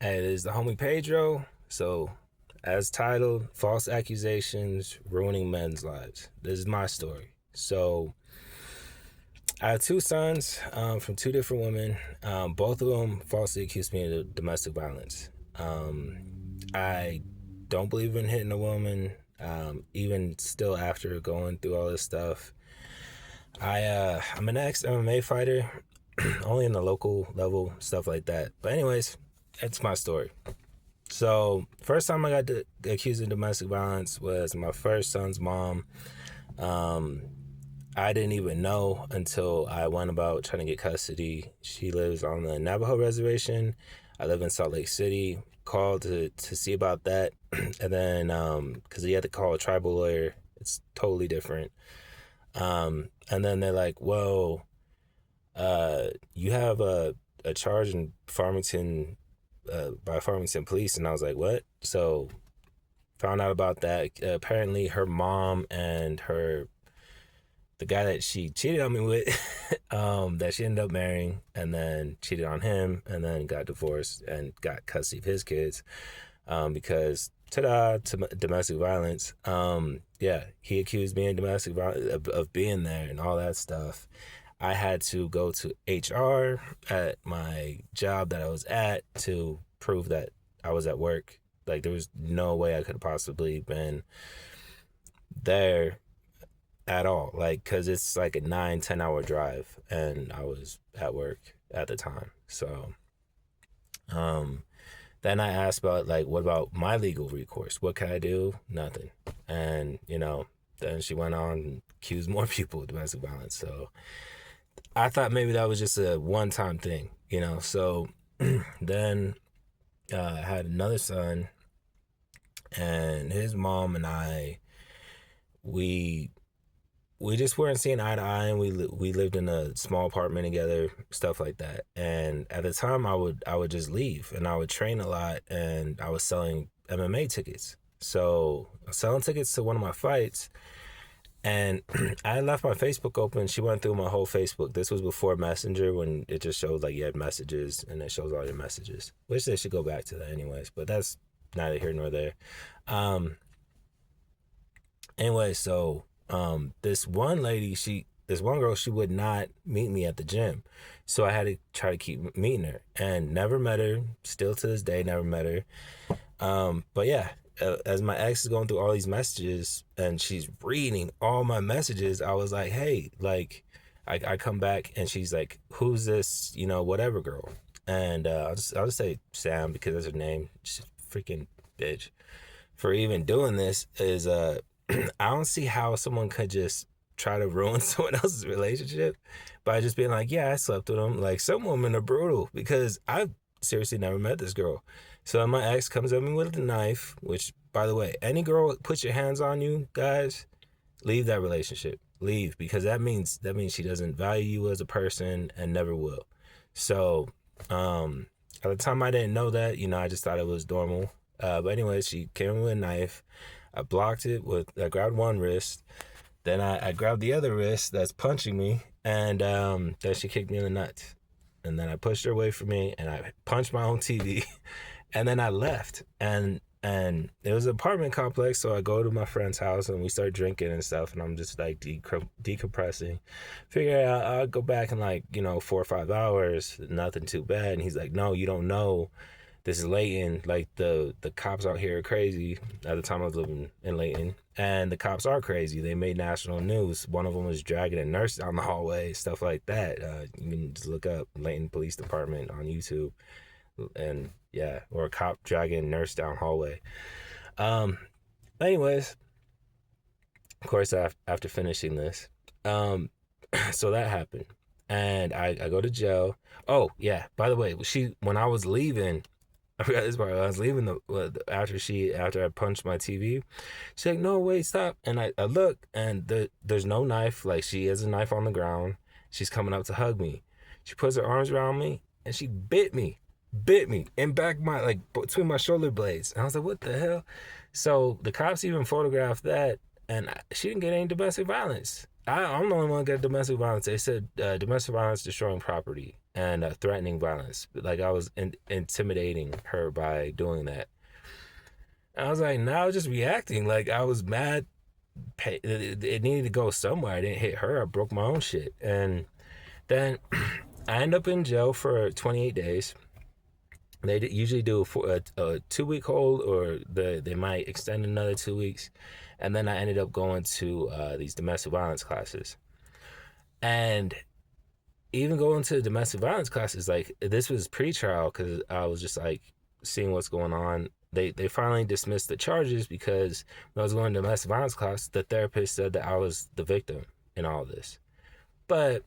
And it is the homie Pedro. So, as titled, False Accusations Ruining Men's Lives. This is my story. So, I have two sons from two different women. Both of them falsely accused me of domestic violence. I don't believe in hitting a woman, even still after going through all this stuff. I'm an ex MMA fighter, only in the local level, stuff like that. But anyways, that's my story. So first time I got accused of domestic violence was my first son's mom. Um, I didn't even know until I went about trying to get custody. She lives on the Navajo reservation. I live in Salt Lake City. Called to see about that, and then because he had to call a tribal lawyer, it's totally different. And then they're like, "Well, you have a charge in Farmington by Farmington Police," and I was like, "What?" So found out about that. Apparently, her mom and the guy that she cheated on me with, that she ended up marrying, and then cheated on him, and then got divorced and got custody of his kids, because ta-da, domestic violence. Yeah, he accused me of domestic violence of being there and all that stuff. I had to go to HR at my job that I was at to prove that I was at work. Like there was no way I could have possibly been there at all, like because it's like a 9-10 hour drive and I was at work at the time. So um then I asked about, like, what about my legal recourse, what can I do? Nothing. And then she went on and accused more people of domestic violence. So I thought maybe that was just a one-time thing, so then I had another son, and his mom and we we just weren't seeing eye to eye, and we lived in a small apartment together, stuff like that. And at the time, I would just leave, and I would train a lot, and I was selling MMA tickets. So selling tickets to one of my fights, and I left my Facebook open. She went through my whole Facebook. This was before Messenger, when it just showed like you had messages, and it shows all your messages. Which they should go back to that, anyways. But that's neither here nor there. Um, anyway, so this one lady, this one girl, she would not meet me at the gym, so I had to try to keep meeting her, and never met her. Still to this day, never met her. But yeah, as my ex is going through all these messages and she's reading all my messages, I was like, hey, like, I come back and she's like, who's this, whatever girl? And I'll just say Sam because that's her name. She's a freaking bitch for even doing this. Is I don't see how someone could just try to ruin someone else's relationship by just being like, yeah, I slept with him. Like, some women are brutal, because I've seriously never met this girl. So my ex comes at me with a knife, which, by the way, any girl that puts your hands on you, guys, leave that relationship. Leave, because that means she doesn't value you as a person and never will. So at the time I didn't know that, I just thought it was normal. But anyways, she came with a knife. I grabbed one wrist, then I grabbed the other wrist that's punching me, and then she kicked me in the nuts. And then I pushed her away from me, and I punched my own TV, and then I left. And it was an apartment complex, so I go to my friend's house, and we start drinking and stuff, and I'm just like decompressing. Figure out I'll go back in like 4 or 5 hours, nothing too bad. And he's like, no, you don't know. This is Layton. Like, the cops out here are crazy. At the time I was living in Layton, and the cops are crazy. They made national news. One of them was dragging a nurse down the hallway, stuff like that. You can just look up Layton Police Department on YouTube, and yeah, or a cop dragging a nurse down hallway. Um, anyways, of course, after finishing this, um, so that happened, and I go to jail. Oh yeah, by the way, when I was leaving, I forgot this part. I was leaving after I punched my TV. She's like, "No, wait, stop!" And I look, and there's no knife. Like, she has a knife on the ground. She's coming up to hug me. She puts her arms around me, and she bit me in back my, like, between my shoulder blades. And I was like, "What the hell?" So the cops even photographed that, and she didn't get any domestic violence. I'm the only one that got domestic violence. They said domestic violence, destroying property. and threatening violence. Like I was intimidating her by doing that. And I was like, no, I was just reacting. Like I was mad. It needed to go somewhere. I didn't hit her. I broke my own shit. And then I end up in jail for 28 days. They usually do a 2 week hold, or they might extend another 2 weeks. And then I ended up going to these domestic violence classes. And even going to domestic violence classes, like this was pre-trial because I was just like seeing what's going on. They finally dismissed the charges because when I was going to domestic violence class, the therapist said that I was the victim in all of this. But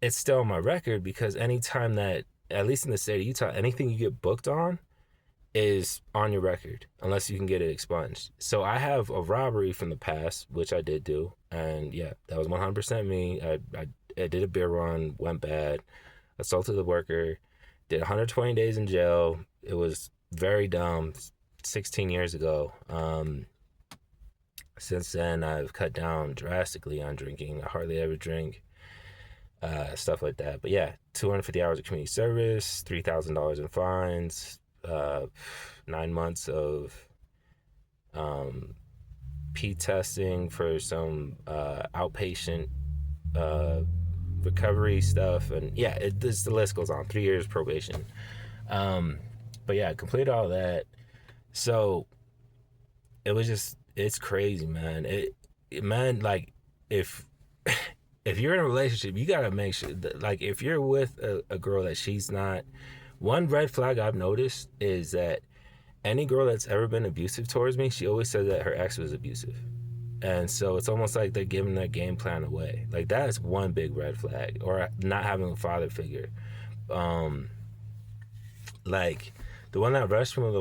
it's still on my record because anytime that, at least in the state of Utah, anything you get booked on is on your record unless you can get it expunged. So I have a robbery from the past, which I did do, and yeah, that was 100% me. I did a beer run, went bad, assaulted the worker, did 120 days in jail. It was very dumb. 16 years ago. Since then, I've cut down drastically on drinking. I hardly ever drink. Stuff like that. But yeah, 250 hours of community service, $3,000 in fines, 9 months of P testing for some outpatient recovery stuff, and yeah, the list goes on. 3 years probation. But yeah, I completed all that. So it was just, it's crazy, man. Man, like if if you're in a relationship, you gotta make sure that, like, if you're with a girl that she's not, one red flag I've noticed is that any girl that's ever been abusive towards me, she always said that her ex was abusive. And so it's almost like they're giving their game plan away. Like that is one big red flag. Or not having a father figure. Like the one that rushed me with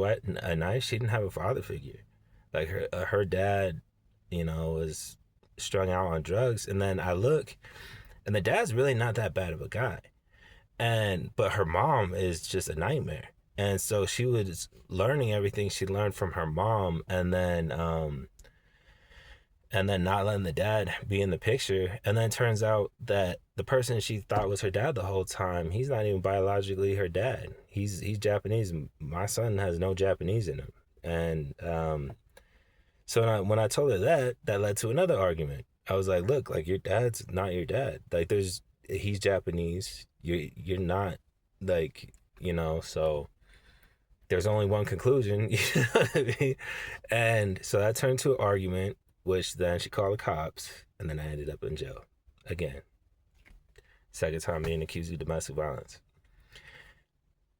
a knife, she didn't have a father figure. Like her dad, was strung out on drugs. And then I look, and the dad's really not that bad of a guy. But her mom is just a nightmare. And so she was learning everything she learned from her mom, and then not letting the dad be in the picture. And then it turns out that the person she thought was her dad the whole time, he's not even biologically her dad. He's Japanese. My son has no Japanese in him. And so when I told her that led to another argument. I was like, look, like your dad's not your dad. Like he's Japanese. You're not, like, so there's only one conclusion. You know what I mean? And so that turned to an argument, which then she called the cops, and then I ended up in jail again. Second time being accused of domestic violence.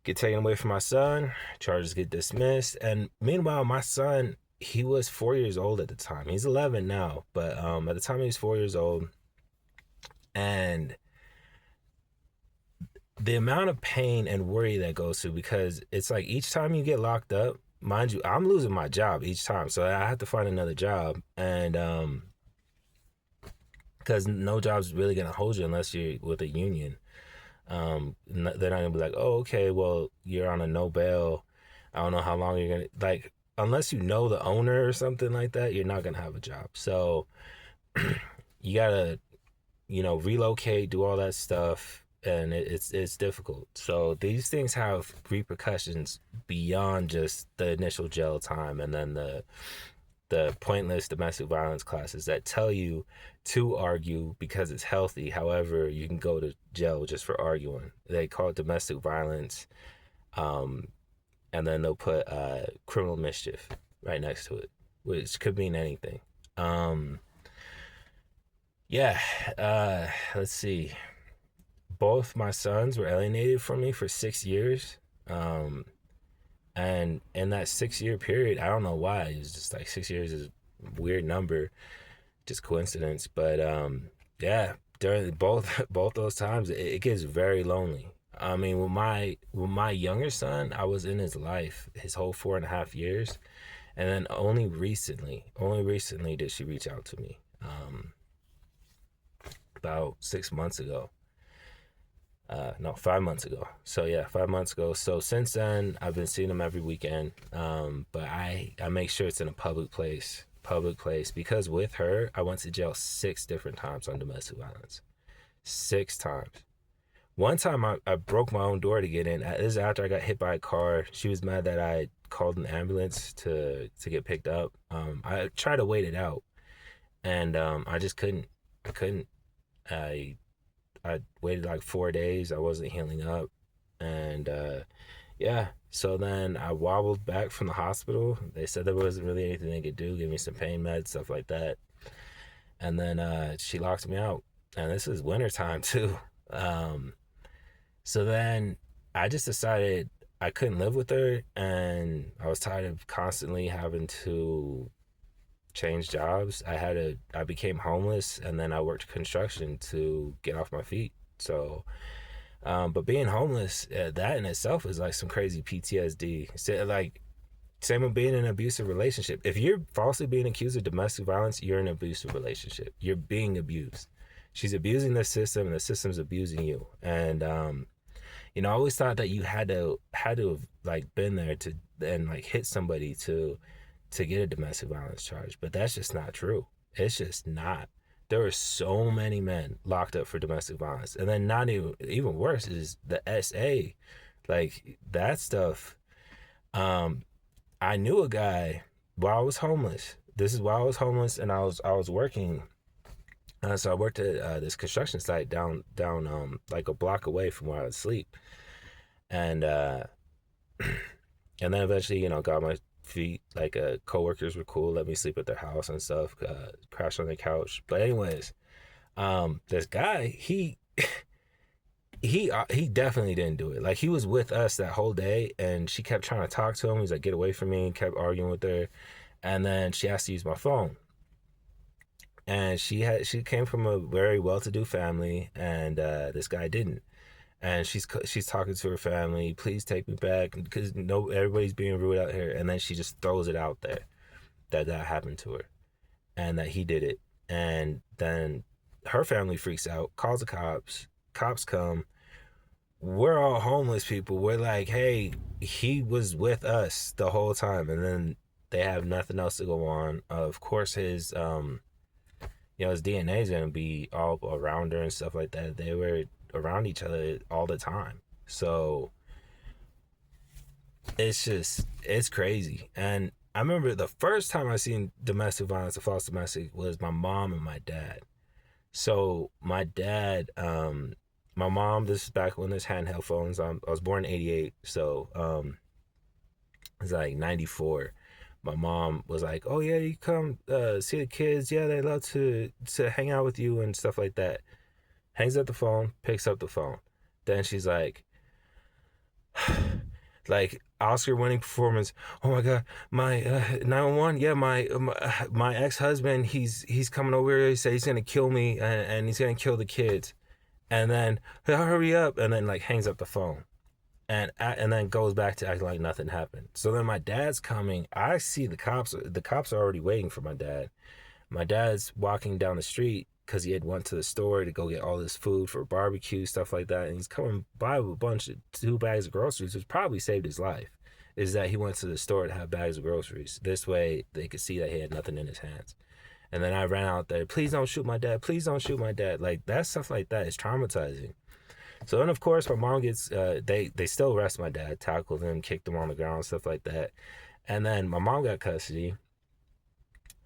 Get taken away from my son, charges get dismissed, and meanwhile, my son, he was 4 years old at the time. He's 11 now, but at the time he was 4 years old, and the amount of pain and worry that goes through, because it's like each time you get locked up, mind you, I'm losing my job each time, so I have to find another job, and because no job's really gonna hold you unless you're with a union. They're not gonna be like, oh, okay, well, you're on a no bail. I don't know how long you're gonna, like, unless you know the owner or something like that, you're not gonna have a job. So you gotta, relocate, do all that stuff, and it's difficult. So these things have repercussions beyond just the initial jail time, and then the pointless domestic violence classes that tell you to argue because it's healthy. However, you can go to jail just for arguing. They call it domestic violence, and then they'll put criminal mischief right next to it, which could mean anything. Let's see. Both my sons were alienated from me for 6 years. And in that 6 year period, I don't know why, it was just like 6 years is a weird number, just coincidence. But yeah, during both those times, it gets very lonely. I mean, with my younger son, I was in his life his whole 4.5 years, and then only recently did she reach out to me. About 6 months ago. No, 5 months ago. So yeah, 5 months ago. So since then, I've been seeing him every weekend. But I make sure it's in a public place, because with her, I went to jail 6 different times on domestic violence. 6 times. One time I broke my own door to get in. This is after I got hit by a car. She was mad that I called an ambulance to get picked up. I tried to wait it out, and I just couldn't. I couldn't. I I waited like 4 days. I wasn't healing up, and yeah. So then I wobbled back from the hospital. They said there wasn't really anything they could do. Give me some pain meds, stuff like that. And then she locked me out. And this is wintertime too. Um, so then I just decided I couldn't live with her, and I was tired of constantly having to change jobs. I became homeless, and then I worked construction to get off my feet. So, but being homeless, that in itself is like some crazy PTSD. So, like, same with being in an abusive relationship. If you're falsely being accused of domestic violence, you're in an abusive relationship. You're being abused. She's abusing the system, and the system's abusing you. And I always thought that you had to have like been there to and like hit somebody to get a domestic violence charge, but that's just not true. It's just not. There are so many men locked up for domestic violence, and then not even worse is the SA, like that stuff. Um, I knew a guy while I was homeless. This is while I was homeless, and I was working. So I worked at this construction site down like a block away from where I would sleep, and and then eventually got my feet. Like coworkers were cool, let me sleep at their house and stuff. Crash on the couch. But anyways, this guy he definitely didn't do it. Like he was with us that whole day, and she kept trying to talk to him. He's like, "Get away from me!" And kept arguing with her, and then she asked to use my phone. And she came from a very well-to-do family, and this guy didn't. And she's talking to her family, please take me back because no everybody's being rude out here. And then she just throws it out there that happened to her and that he did it. And then her family freaks out, calls the cops. Cops come. We're all homeless people. We're like, hey, he was with us the whole time. And then they have nothing else to go on. Of course, his DNA is gonna be all around her and stuff like that. They were around each other all the time. So it's crazy. And I remember the first time I seen domestic violence, a false domestic, was my mom and my dad. So my dad, my mom, this is back when there's handheld phones. I was born in '88, so it's like '94. My mom was like, "Oh yeah, you come see the kids. Yeah, they love to hang out with you and stuff like that." Hangs up the phone, picks up the phone. Then she's like Oscar winning performance. Oh my god, my 911. Yeah, my ex husband. He's coming over here. He said he's gonna kill me and he's gonna kill the kids. And then hurry up. And then like hangs up the phone. And then goes back to acting like nothing happened. So then my dad's coming. I see the cops. The cops are already waiting for my dad. My dad's walking down the street because he had went to the store to go get all this food for barbecue, stuff like that. And he's coming by with a bunch of 2 bags of groceries, which probably saved his life. Is that he went to the store to have bags of groceries. This way they could see that he had nothing in his hands. And then I ran out there, please don't shoot my dad. Please don't shoot my dad. Like that stuff like that is traumatizing. So then, of course, my mom gets, they still arrest my dad, tackled him, kicked him on the ground, stuff like that. And then my mom got custody.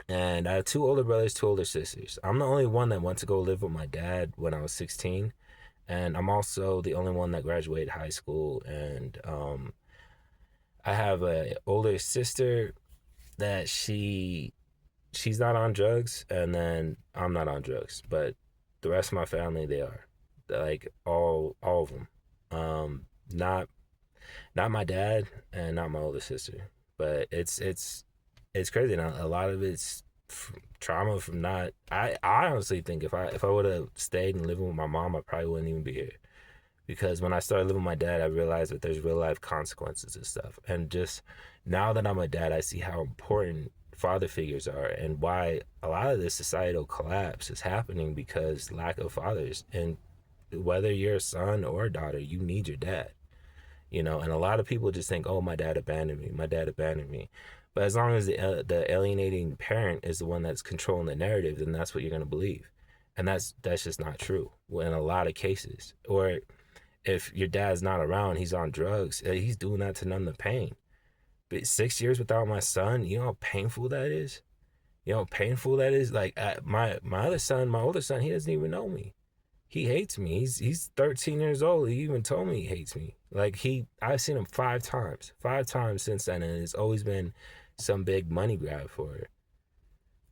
And I have 2 older brothers, 2 older sisters. I'm the only one that went to go live with my dad when I was 16. And I'm also the only one that graduated high school. And I have a older sister that she's not on drugs, and then I'm not on drugs. But the rest of my family, they are. Like all of them. Not my dad and not my older sister. But it's crazy. And a lot of it's trauma from not. I honestly think if I would have stayed and lived with my mom, I probably wouldn't even be here. Because when I started living with my dad, I realized that there's real life consequences and stuff. And just now that I'm a dad, I see how important father figures are and why a lot of this societal collapse is happening because lack of fathers. And whether you're a son or a daughter, you need your dad. And a lot of people just think, oh, my dad abandoned me, my dad abandoned me. But as long as the alienating parent is the one that's controlling the narrative, then that's what you're going to believe. And that's just not true in a lot of cases. Or If your dad's not around, he's on drugs. He's doing that to numb the pain. But 6 years without my son, you know how painful that is. You know how painful that is. Like my other son, my older son, he doesn't even know me. He hates me. He's 13 years old. He even told me he hates me. Like I've seen him 5 times since then, and it's always been some big money grab for it.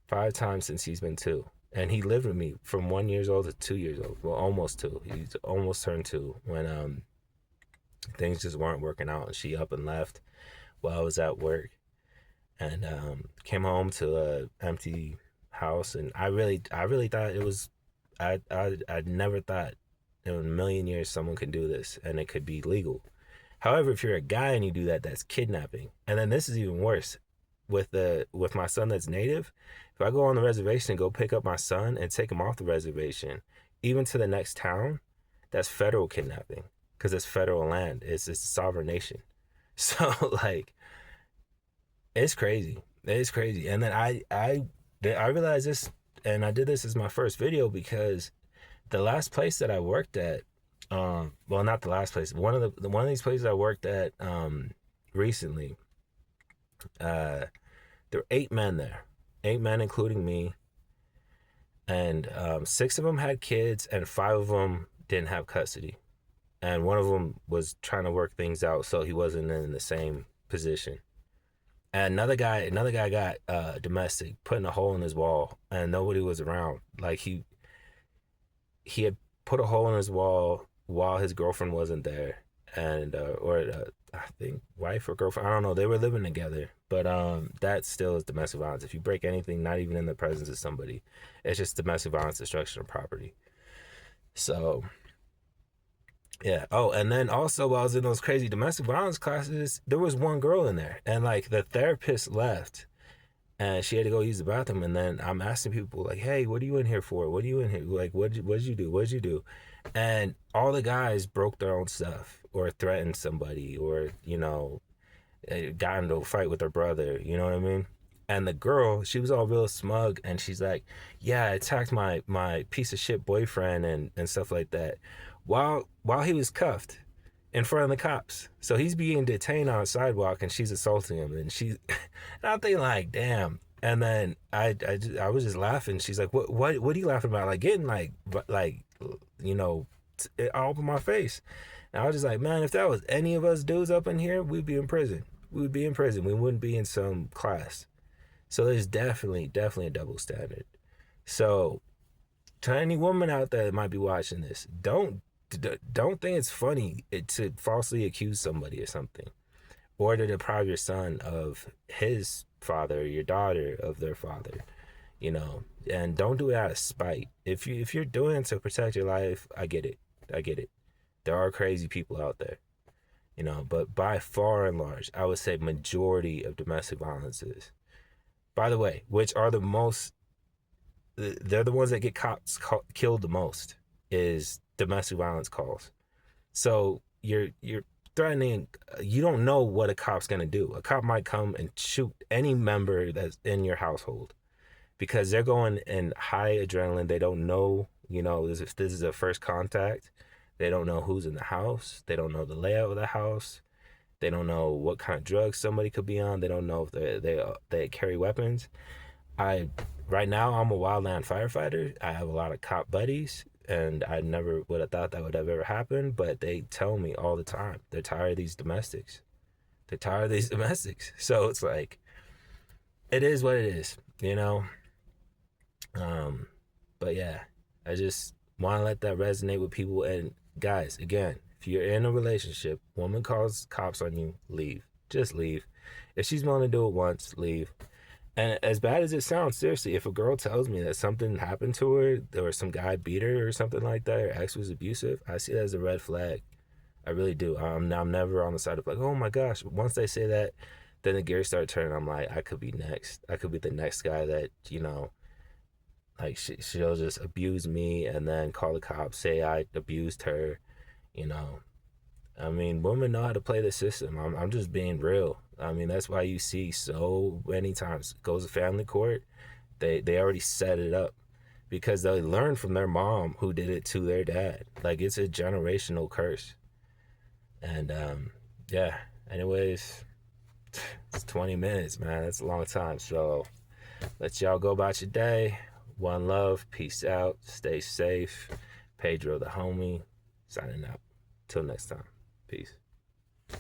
5 times since he's been two, and he lived with me from 1 years old to 2 years old. Well, almost two. He's almost turned two when things just weren't working out, and she up and left while I was at work, and came home to a empty house, and I really thought it was I never thought in a million years someone could do this and it could be legal. However, if you're a guy and you do that, that's kidnapping. And then this is even worse with my son that's native. If I go on the reservation and go pick up my son and take him off the reservation, even to the next town, that's federal kidnapping because it's federal land. It's a sovereign nation. So like it's crazy. It's crazy. And then I realized this, and I did this as my first video because the last place that I worked at, well, not the last place, one of these places I worked at recently, there were 8 men there, 8 men including me, and 6 of them had kids, and 5 of them didn't have custody, and one of them was trying to work things out, so he wasn't in the same position. And another guy got domestic, putting a hole in his wall, and nobody was around. Like he had put a hole in his wall while his girlfriend wasn't there, and I think wife or girlfriend, I don't know. They were living together, but that still is domestic violence. If you break anything, not even in the presence of somebody, it's just domestic violence, destruction of property. So yeah. Oh, and then also while I was in those crazy domestic violence classes, there was one girl in there, and like the therapist left, and she had to go use the bathroom. And then I'm asking people like, "Hey, what are you in here for? What are you in here? Like, what did you do? What did you do?" And all the guys broke their own stuff or threatened somebody or got into a fight with her brother. You know what I mean? And the girl, she was all real smug, and she's like, "Yeah, I attacked my piece of shit boyfriend and stuff like that," while he was cuffed in front of the cops. So he's being detained on a sidewalk, and she's assaulting him, and and I'm thinking like, damn. And then I was just laughing. She's like, what are you laughing about? Like getting like you know all up in my face. And I was just like, man, if that was any of us dudes up in here, we'd be in prison. We would be in prison. We wouldn't be in some class. So there's definitely a double standard. So to any woman out there that might be watching this, don't think it's funny to falsely accuse somebody or something, or to deprive your son of his father, your daughter of their father, and don't do it out of spite. If you're doing it to protect your life, I get it. There are crazy people out there, but by far and large, I would say majority of domestic violences, by the way, which are they're the ones that get cops killed the most, is domestic violence calls. So you're threatening. You don't know what a cop's gonna do. A cop might come and shoot any member that's in your household because they're going in high adrenaline. They don't know, if this is a first contact. They don't know who's in the house. They don't know the layout of the house. They don't know what kind of drugs somebody could be on. They don't know if they carry weapons. I Right now I'm a wildland firefighter. I have a lot of cop buddies, and I never would have thought that would have ever happened, but they tell me all the time they're tired of these domestics. They're tired of these domestics. So it's like, it is what it is, But yeah, I just want to let that resonate with people. And guys, again, if you're in a relationship, woman calls cops on you, leave. Just leave. If she's willing to do it once, leave. And as bad as it sounds, seriously, if a girl tells me that something happened to her, or some guy beat her or something like that, or ex was abusive, I see that as a red flag. I really do. I'm never on the side of like, oh my gosh. Once they say that, then the gears start turning. I'm like, I could be next. I could be the next guy that, like she'll just abuse me and then call the cops, say I abused her, you know. I mean, women know how to play the system. I'm just being real. I mean, that's why you see so many times it goes to family court. They already set it up because they learned from their mom who did it to their dad. Like, it's a generational curse. And yeah, anyways, it's 20 minutes, man. That's a long time. So let y'all go about your day. One love. Peace out. Stay safe. Pedro the homie signing out. Till next time. Peace.